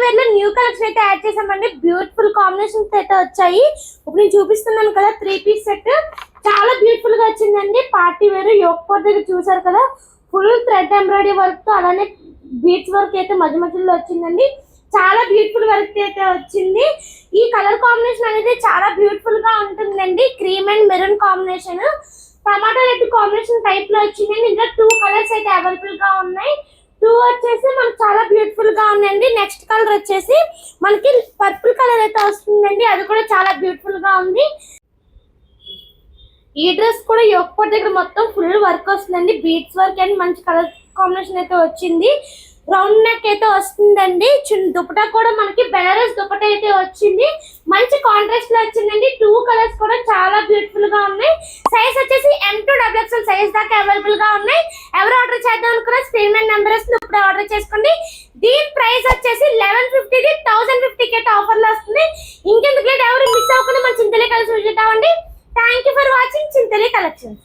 Wear లో new collection అయితే add చేసామండి. బ్యూటిఫుల్ కాంబినేషన్స్ అయితే వచ్చాయి. ఇప్పుడు నేను చూపిస్తున్నాను కదా 3 పీస్ సెట్ చాలా బ్యూటిఫుల్ గా వచ్చిందండి. పార్టీ వేర్ యోక్ పార్ట్ దగ్గర చూసారు కదా, ఫుల్ థ్రెడ్ ఎంబ్రాయిడరీ వర్క్ తో అలానే బీట్స్ వర్క్ అయితే మధ్య మధ్యలో వచ్చిందండి. చాలా బ్యూటిఫుల్ వర్క్ అయితే వచ్చింది. ఈ కలర్ కాంబినేషన్ అనేది చాలా బ్యూటిఫుల్ గా ఉంటుందండి. Cream and maroon combination, tomato red combination type లో వచ్చిందండి. ఇంకా 2 కలర్స్ అయితే అవైలబుల్ గా ఉన్నాయి. 2 వచ్చేసి మనకు చాలా బ్యూటిఫుల్ గా ఉందండి. నెక్స్ట్ కలర్ వచ్చేసి మనకి పర్పుల్ కలర్ అయితే వస్తుందండి. అది కూడా చాలా బ్యూటిఫుల్ గా ఉంది. ఈ డ్రెస్ కూడా యోక్ పార్ట్ దగ్గర మొత్తం ఫుల్ వర్క్ వస్తుందండి. బీట్స్ వర్క్ అండ్ మంచి కలర్ కాంబినేషన్ అయితే వచ్చింది. రౌండ్ నెక్ అయితే వస్తుందండి. దుపట్టా కూడా మనకి బెనారస్ దుపట్టా అయితే వచ్చింది. మంచి కాంట్రాస్ట్ లో వచ్చిందండి. 2 కలర్స్ కూడా చాలా బ్యూటిఫుల్ గా ఉన్నాయి. సైజ్ వచ్చేసి M to XXL సైజ్ దాకా అవైలబుల్ గా ఉన్నాయి. ఎవరు ఆర్డర్ చేద్దాం అనుకున్నా స్క్రీన్ మీద నెంబర్ వస్తుంది, ఇప్పుడు ఆర్డర్ చేసుకోండి. దీని ప్రైస్ వచ్చేసి 1150 1050 ఆఫర్ లో వస్తుంది. ఇంకెందుకు ఎవరు మిస్ అవ్వకుండా మన చింతలే కలిసి విజిట్ అవ్వండి. Thank you for watching Chintale collections.